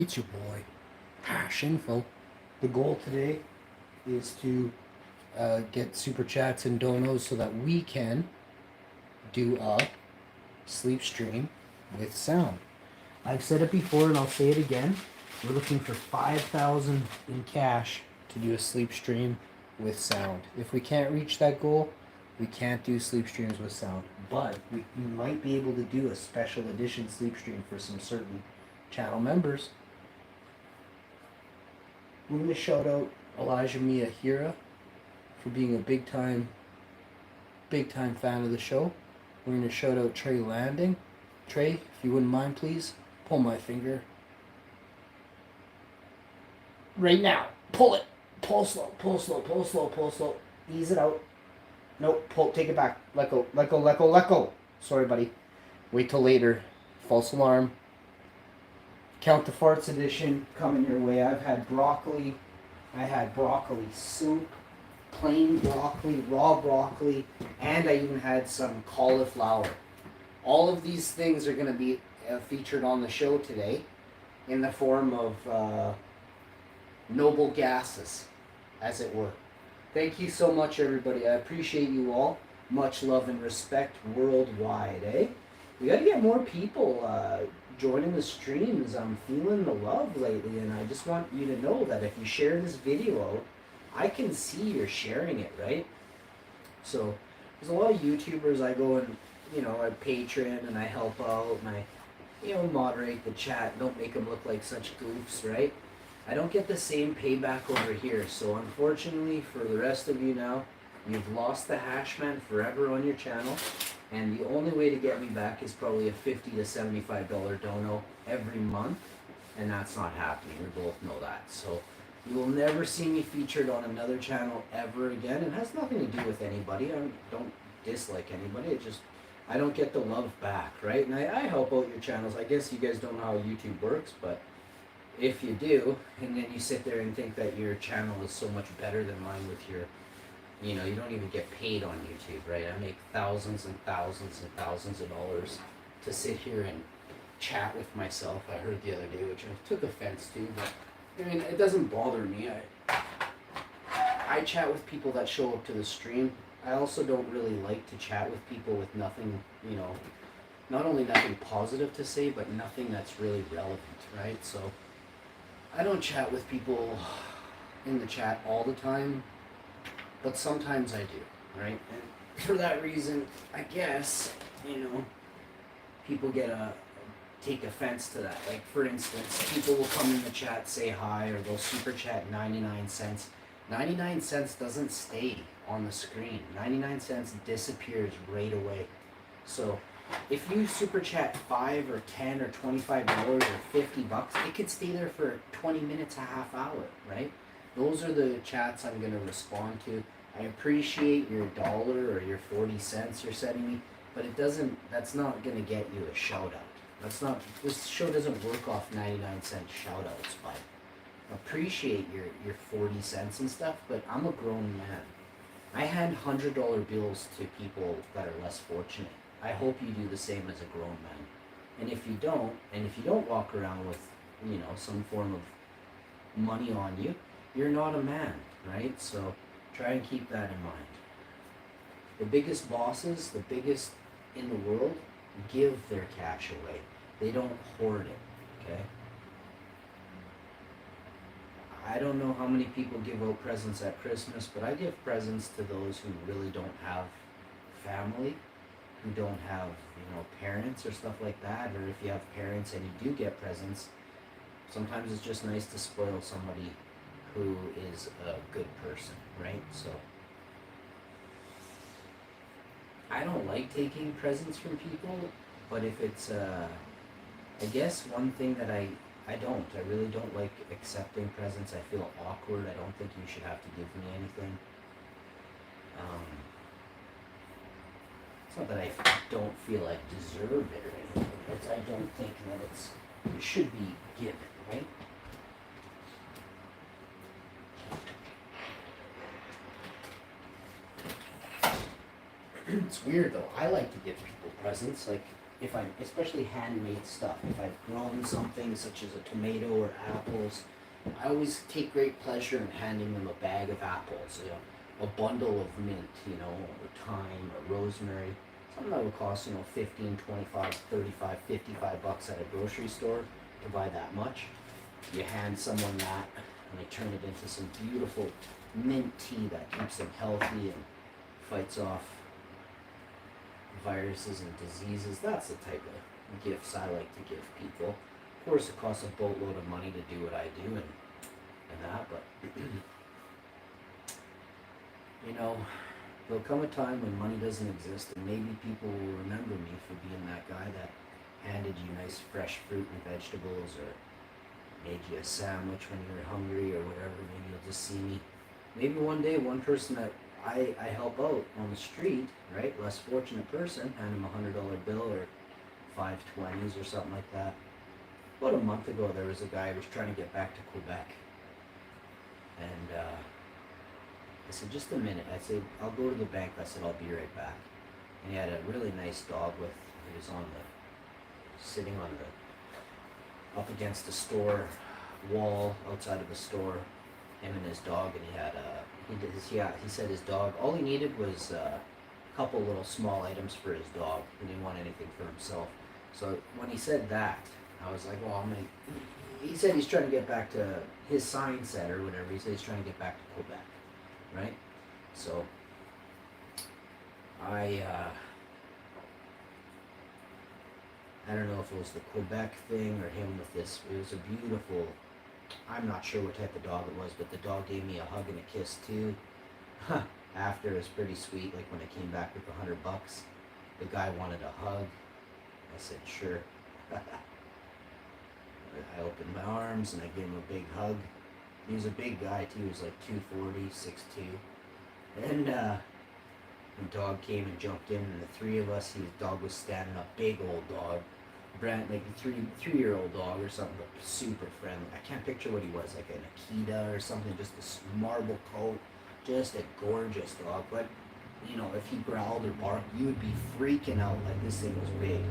It's your boy, Hash Info. The goal today is to get super chats and donos so that we can do a sleep stream with sound. I've said it before and I'll say it again. We're looking for 5,000 in cash to do a sleep stream with sound. If we can't reach that goal, we can't do sleep streams with sound. But we might be able to do a special edition sleep stream for some certain channel members. I'm going to shout out Elijah Miyahira for being a big time fan of the show. We're going to shout out Trey Landing. Trey, if you wouldn't mind, please pull my finger. Right now. Pull it. Pull slow, pull slow, pull slow, pull slow. Ease it out. Nope, pull, take it back. Let go, let go, let go, let go. Sorry, buddy. Wait till later. False alarm. Count the Farts edition coming your way. I've had broccoli. I had broccoli soup, plain broccoli, raw broccoli, and I even had some cauliflower. All of these things are going to be featured on the show today in the form of noble gases, as it were. Thank you so much, everybody. I appreciate you all. Much love and respect worldwide, eh? We got to get more people joining the streams. I'm feeling the love lately, and I just want you to know that if you share this video out, I can see you're sharing it, right? So there's a lot of YouTubers I go and, I Patreon and I help out and I, moderate the chat. Don't make them look like such goofs, right? I don't get the same payback over here. So unfortunately for the rest of you now, you've lost the Hashman forever on your channel. And the only way to get me back is probably a $50 to $75 dono every month. And that's not happening. We both know that. So you will never see me featured on another channel ever again. It has nothing to do with anybody. I don't dislike anybody. It just, I don't get the love back, right? And I help out your channels. I guess you guys don't know how YouTube works, but if you do, and then you sit there and think that your channel is so much better than mine with your, you don't even get paid on YouTube, right? I make thousands and thousands and thousands of dollars to sit here and chat with myself. I heard the other day, which I took offense to, but I mean, it doesn't bother me. I chat with people that show up to the stream. I also don't really like to chat with people with nothing, not only nothing positive to say, but nothing that's really relevant, right? So I don't chat with people in the chat all the time, but sometimes I do, right? And for that reason, I guess, people take offense to that. Like, for instance, people will come in the chat, say hi, or they'll super chat 99 cents. 99 cents doesn't stay on the screen. 99 cents disappears right away. So if you super chat 5 or 10 or $25 or $50, it could stay there for 20 minutes, a half hour, right? Those are the chats I'm going to respond to. I appreciate your dollar or your 40 cents you're sending me, but that's not going to get you a shout out. This show doesn't work off 99-cent shout outs, but appreciate your 40 cents and stuff, but I'm a grown man. I hand $100 bills to people that are less fortunate. I hope you do the same as a grown man. And if you don't walk around with, some form of money on you, you're not a man, right? So try and keep that in mind. The biggest bosses, the biggest in the world, give their cash away. They don't hoard it, okay? I don't know how many people give out presents at Christmas, but I give presents to those who really don't have family, who don't have, parents or stuff like that, or if you have parents and you do get presents, sometimes it's just nice to spoil somebody who is a good person, right? So I don't like taking presents from people, but if it's I guess one thing that I really don't like accepting presents. I feel awkward. I don't think you should have to give me anything. It's not that I don't feel I deserve it or anything. I don't think that it should be given, right? It's weird though. I like to give people presents. Like, if I, especially handmade stuff, if I've grown something such as a tomato or apples, I always take great pleasure in handing them a bag of apples, a bundle of mint, or thyme or rosemary, something that would cost, 15, 25, 35, 55 bucks at a grocery store to buy that much. You hand someone that, and they turn it into some beautiful mint tea that keeps them healthy and fights off viruses and diseases. That's the type of gifts I like to give people. Of course, it costs a boatload of money to do what I do and that, but there'll come a time when money doesn't exist, and maybe people will remember me for being that guy that handed you nice fresh fruit and vegetables, or made you a sandwich when you were hungry, or whatever. Maybe you'll just see me. Maybe one day, one person that I help out on the street, right, less fortunate person, hand him $100 bill or 5 20s or something like that. About a month ago, there was a guy who was trying to get back to Quebec, and I said, just a minute. I said, I'll go to the bank. I said, I'll be right back. And he had a really nice dog with, he was sitting on up against the store wall outside of the store, him and his dog, and he said his dog, all he needed was a couple little small items for his dog. He didn't want anything for himself. So when he said that, I was like, well, he said he's trying to get back to his sign set or whatever. He said he's trying to get back to Quebec, right? So I don't know if it was the Quebec thing or him with this. It was a beautiful, I'm not sure what type of dog it was, but the dog gave me a hug and a kiss too. After, it was pretty sweet. Like when I came back with $100, the guy wanted a hug. I said, sure. I opened my arms and I gave him a big hug. He was a big guy too. He was like 240, 6'2". And the dog came and jumped in, and the three of us, his dog was standing up, big old dog, brand like a three-year-old dog or something, but super friendly. I can't picture what he was, like an Akita or something, just this marble coat, just a gorgeous dog. But if he growled or barked, you would be freaking out. Like, this thing was big.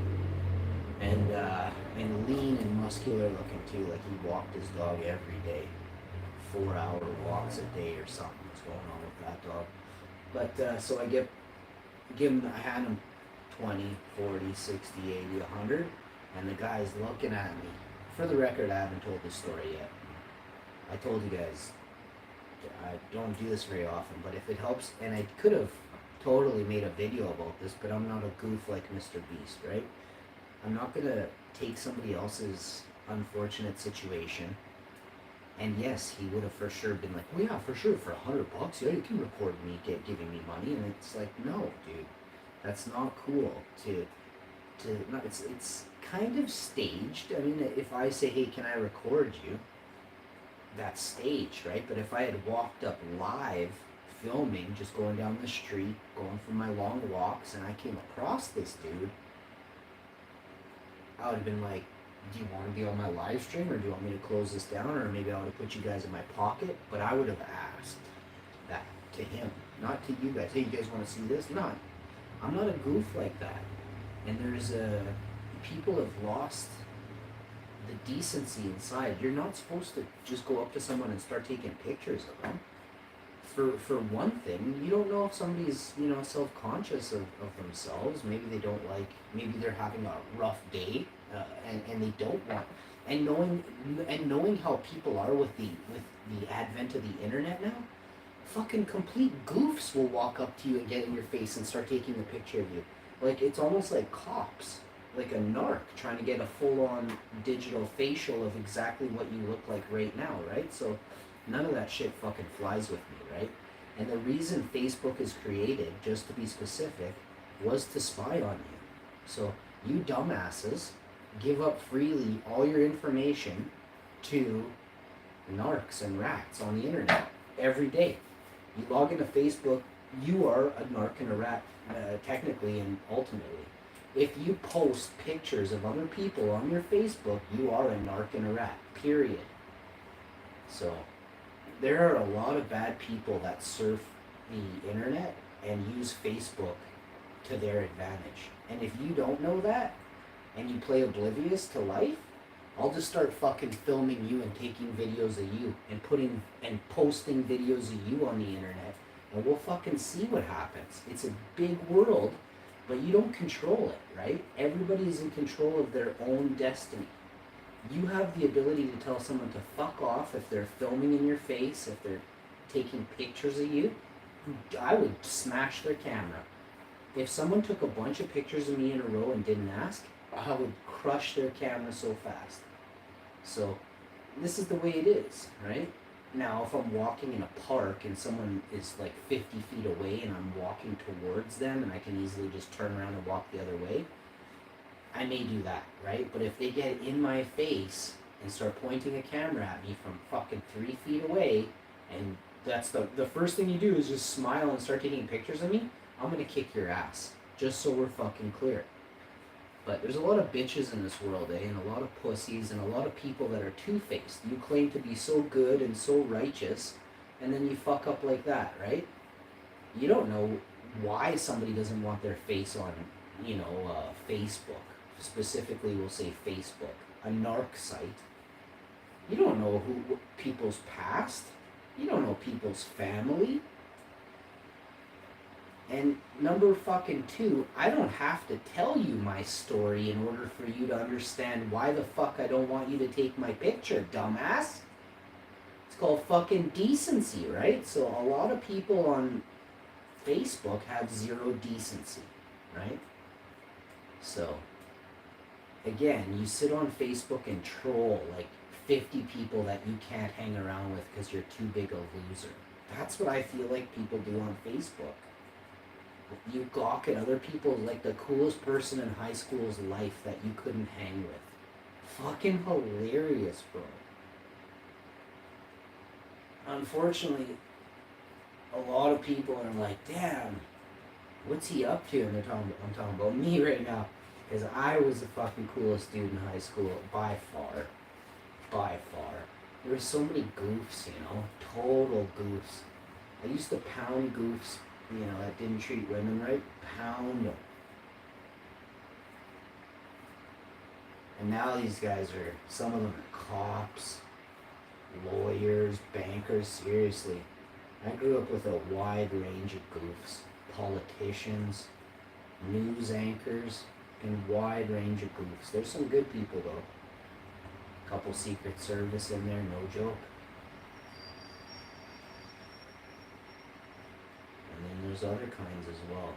And lean and muscular looking too. Like, he walked his dog every day, 4-hour walks a day or something was going on with that dog. But so I hand him 20, 40, 60, 80, 100, and the guy's looking at me. For the record, I haven't told this story yet. I told you guys I don't do this very often, but if it helps, and I could have totally made a video about this, but I'm not a goof like Mr. Beast, right? I'm not gonna take somebody else's unfortunate situation. And yes, he would have for sure been like, oh yeah, for sure, for $100, yeah, you can record me giving me money. And it's like, no, dude, that's not cool. No, it's kind of staged. I mean, if I say, hey, can I record you? That's staged, right? But if I had walked up live, filming, just going down the street, going for my long walks, and I came across this dude, I would have been like, do you want to be on my live stream, or do you want me to close this down, or maybe I would have put you guys in my pocket? But I would have asked that to him, not to you guys. Hey, you guys want to see this? No, I'm not a goof like that. And people have lost the decency inside. You're not supposed to just go up to someone and start taking pictures of them. For one thing, you don't know if somebody's, self-conscious of themselves. Maybe they don't maybe they're having a rough day, and they don't want, and knowing how people are with the advent of the internet now, fucking complete goofs will walk up to you and get in your face and start taking a picture of you. Like, it's almost like cops, like a narc trying to get a full-on digital facial of exactly what you look like right now, right? So none of that shit fucking flies with me, right? And the reason Facebook is created, just to be specific, was to spy on you. So you dumbasses give up freely all your information to narcs and rats on the internet every day. You log into Facebook, you are a narc and a rat, technically and ultimately. If you post pictures of other people on your Facebook, you are a narc and a rat, period. So there are a lot of bad people that surf the internet and use Facebook to their advantage. And if you don't know that, and you play oblivious to life, I'll just start fucking filming you and taking videos of you and putting and posting videos of you on the internet, and we'll fucking see what happens. It's a big world, but you don't control it, right? Everybody is in control of their own destiny. You have the ability to tell someone to fuck off if they're filming in your face, if they're taking pictures of you. I would smash their camera. If someone took a bunch of pictures of me in a row and didn't ask, I would crush their camera so fast. So this is the way it is, right? Now, if I'm walking in a park and someone is like 50 feet away and I'm walking towards them and I can easily just turn around and walk the other way, I may do that, right? But if they get in my face and start pointing a camera at me from fucking 3 feet away, and that's the first thing you do is just smile and start taking pictures of me, I'm gonna kick your ass. Just so we're fucking clear. But there's a lot of bitches in this world, and a lot of pussies, and a lot of people that are two-faced. You claim to be so good and so righteous, and then you fuck up like that, right? You don't know why somebody doesn't want their face on, Facebook. Specifically, we'll say Facebook, a narc site. You don't know people's past. You don't know people's family. And number fucking 2, I don't have to tell you my story in order for you to understand why the fuck I don't want you to take my picture, dumbass. It's called fucking decency, right? So a lot of people on Facebook have zero decency, right? So, again, you sit on Facebook and troll like 50 people that you can't hang around with because you're too big a loser. That's what I feel like people do on Facebook. You gawk at other people like the coolest person in high school's life that you couldn't hang with. Fucking hilarious, bro. Unfortunately, a lot of people are like, damn, what's he up to? And I'm talking about me right now. Because I was the fucking coolest dude in high school, by far. By far. There were so many goofs, total goofs. I used to pound goofs, that didn't treat women right, pound them. And now these guys some of them are cops, lawyers, bankers, seriously. I grew up with a wide range of goofs, politicians, news anchors, and wide range of goofs. There's some good people though. Couple Secret Service in there, no joke. And then there's other kinds as well,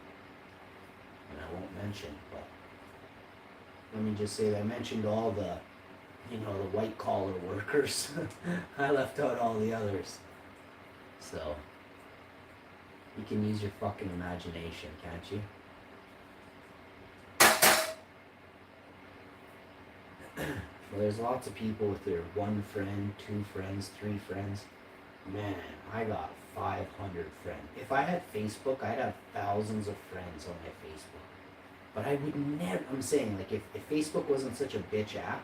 and I won't mention, but let me just say that I mentioned all the, the white collar workers. I left out all the others. So, you can use your fucking imagination, can't you? Well, there's lots of people with their 1 friend, 2 friends, 3 friends. Man, I got 500 friends. If I had Facebook, I'd have thousands of friends on my Facebook. But I would never, I'm saying, like, if Facebook wasn't such a bitch app,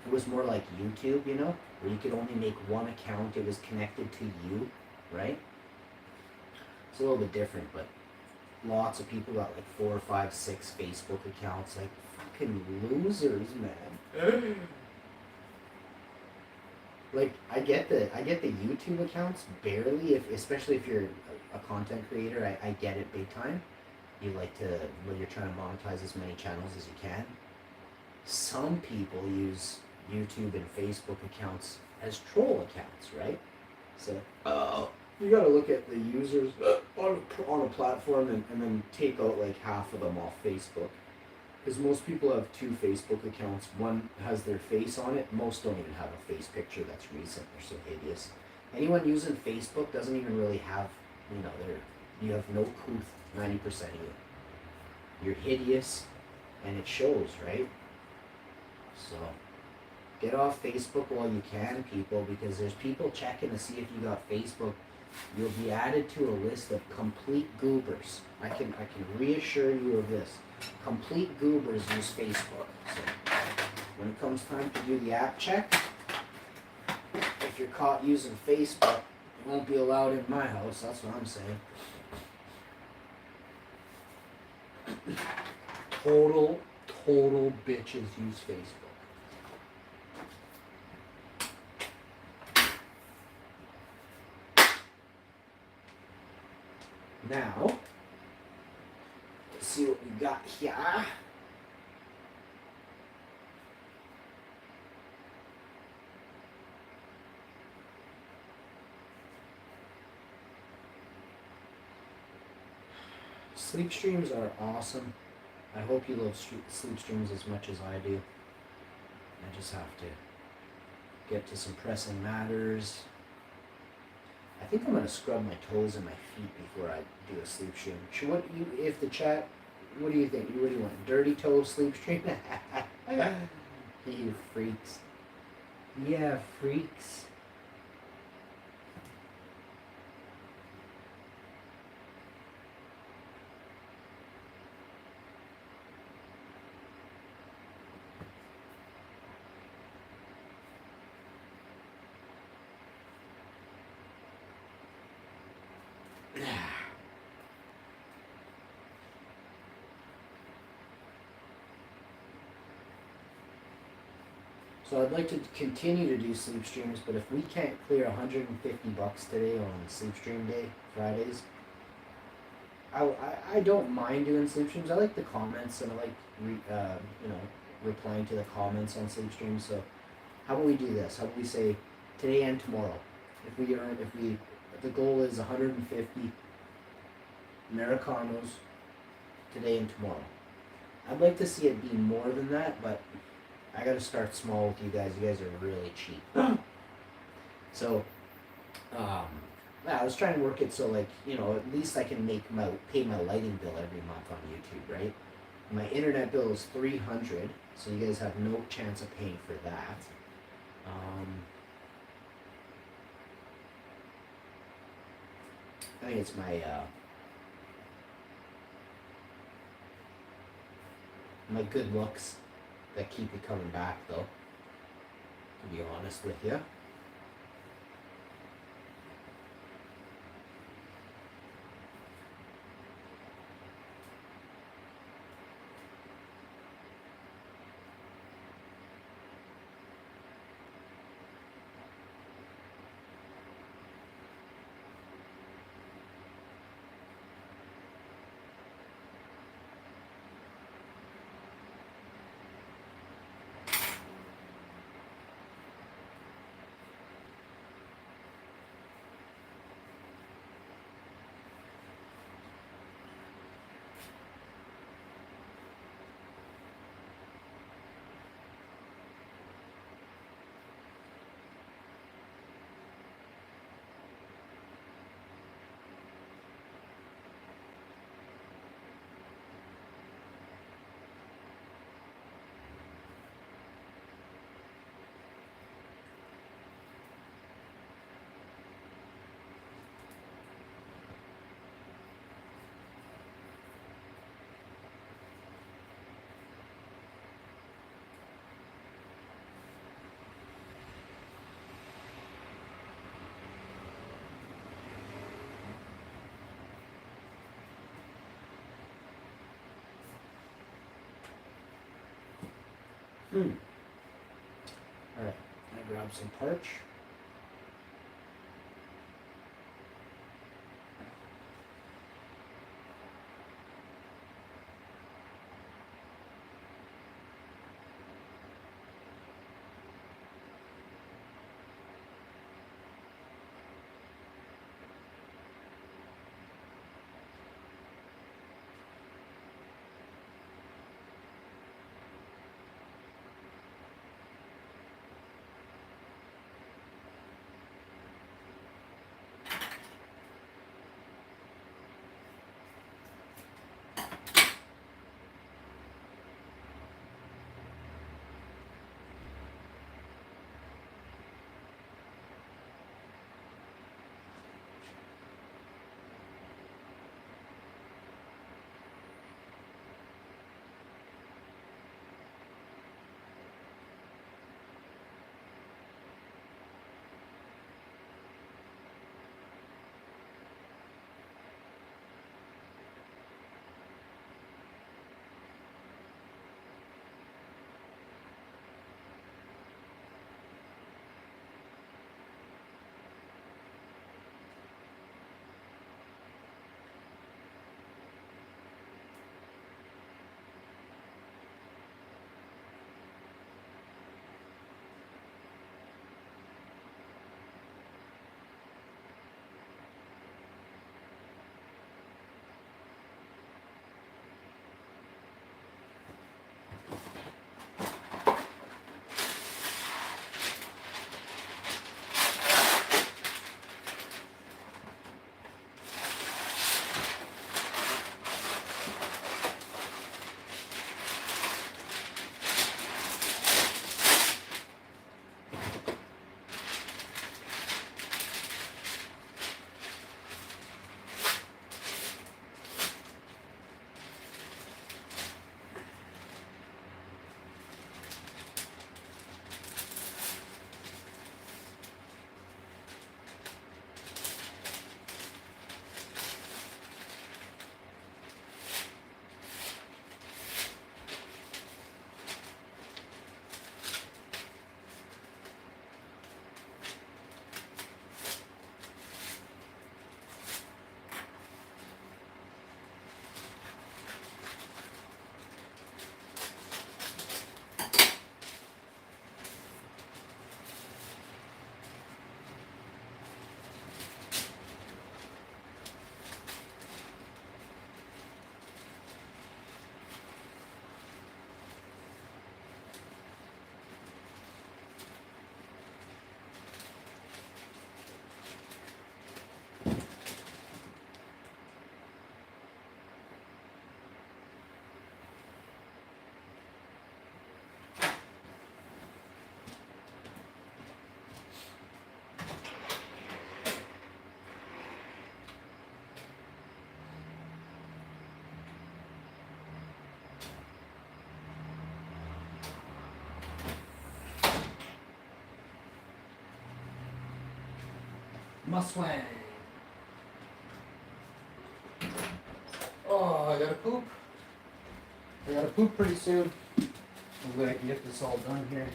it was more like YouTube, where you could only make 1 account, it was connected to you, right? It's a little bit different, but lots of people got like 4, 5, 6 Facebook accounts, like fucking losers, man. Like, I get the YouTube accounts barely, especially if you're a content creator, I get it big time. You like to, when you're trying to monetize as many channels as you can. Some people use YouTube and Facebook accounts as troll accounts, right? So, you gotta look at the users on a platform and then take out like half of them off Facebook. Because most people have 2 Facebook accounts. One has their face on it. Most don't even have a face picture that's recent. They're so hideous. Anyone using Facebook doesn't even really have, you have no couth 90% of you. You're hideous, and it shows, right? So, get off Facebook while you can, people, because there's people checking to see if you got Facebook. You'll be added to a list of complete goobers. I can reassure you of this. Complete goobers use Facebook. So when it comes time to do the app check, if you're caught using Facebook, it won't be allowed in my house. That's what I'm saying. total, total bitches use Facebook. Now, let's see what we got here. Sleep streams are awesome. I hope you love sleep streams as much as I do. I just have to get to some pressing matters. I think I'm gonna scrub my toes and my feet before I do a sleep stream. If the chat, what do you think? What do you want? Dirty toe sleep stream? You freaks. Yeah, freaks. So I'd like to continue to do sleep streams, but if we can't clear $150 today on sleep stream day, Fridays, I don't mind doing sleep streams. I like the comments and I like replying to the comments on sleep streams. So how about we do this? How about we say today and tomorrow? The goal is 150 Americanos today and tomorrow. I'd like to see it be more than that, but I gotta start small with you guys. You guys are really cheap. So, I was trying to work it so at least I can pay my lighting bill every month on YouTube, right? My internet bill is $300, so you guys have no chance of paying for that. I think it's my good looks that keep you coming back, though, to be honest with you. Alright, I'm gonna grab some parch. Mustang. Oh, I gotta poop. I gotta poop pretty soon. Hopefully I can get this all done here.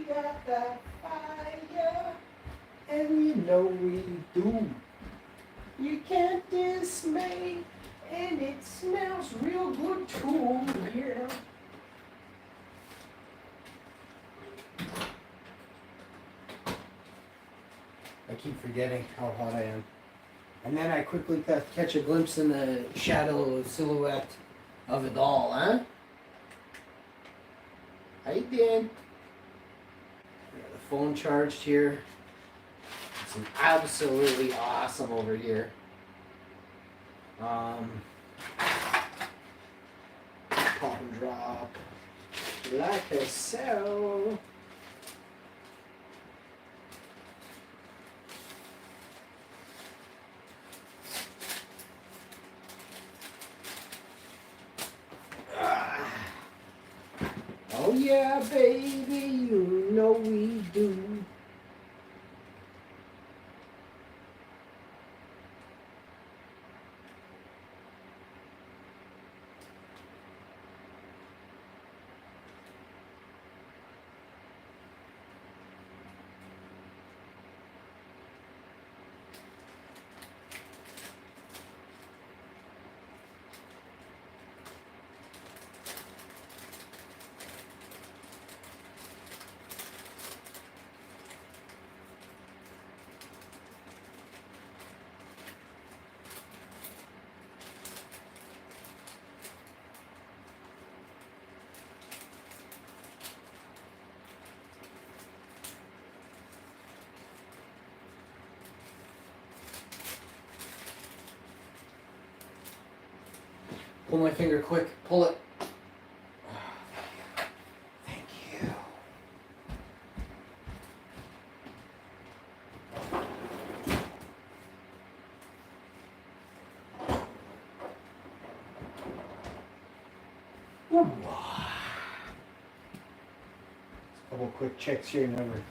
got that fire, and you know we do. You can't dismay, and it smells real good too. Yeah. I keep forgetting how hot I am. And then I quickly catch a glimpse in the shadow silhouette of a doll, huh? How you doing? I got the phone charged here. It's absolutely awesome over here. Pop and drop like a so. Oh yeah, baby, you know we do. Pull my finger quick. Pull it. Thank you. A couple quick checks here. Never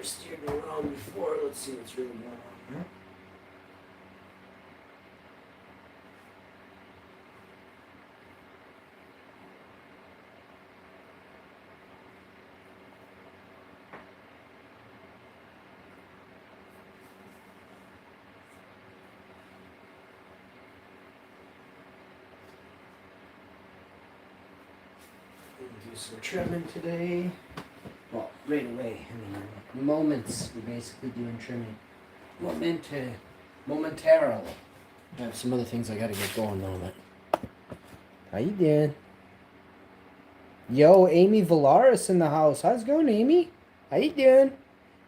steered me wrong before. Let's see what's really going on here. Do some trimming today. Well, right away. I mean, moments. We're basically doing trimming. Momentarily. I have some other things I gotta get going though. But how you doing? Yo, Amy Valaris in the house. How's it going, Amy? How you doing?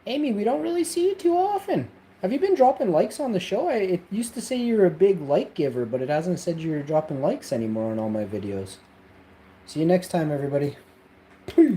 Amy, we don't really see you too often. Have you been dropping likes on the show? It used to say you're a big like giver, but it hasn't said you're dropping likes anymore on all my videos. See you next time, everybody. Peace.